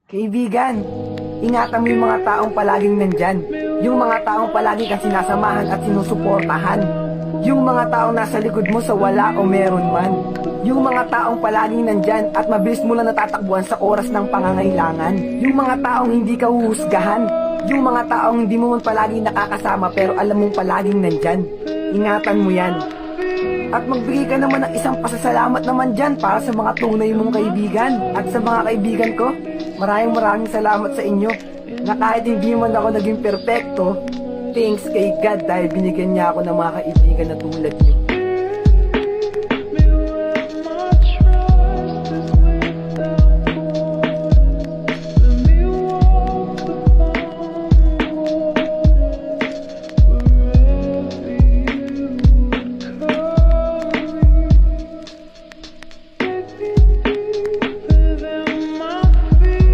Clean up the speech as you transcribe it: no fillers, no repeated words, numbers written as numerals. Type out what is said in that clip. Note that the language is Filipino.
Kaibigan, ingatan mo yung mga taong palaging nandyan. Yung mga taong palagi kang sinasamahan at sinusuportahan. Yung mga taong nasa likod mo sa wala o meron man. Yung mga taong palaging nandyan at mabilis mo lang natatakbuhan sa oras ng pangangailangan. Yung mga taong hindi ka huhusgahan. Yung mga taong hindi mo man palaging nakakasama pero alam mong palaging nandyan. Ingatan mo yan. At magbigay ka naman ng isang pasasalamat naman dyan para sa mga tunay mong kaibigan. At sa mga kaibigan ko, maraming salamat sa inyo na kahit hindi man ako naging perpekto, thanks kay God dahil binigyan niya ako ng mga kaibigan na tulad niyo.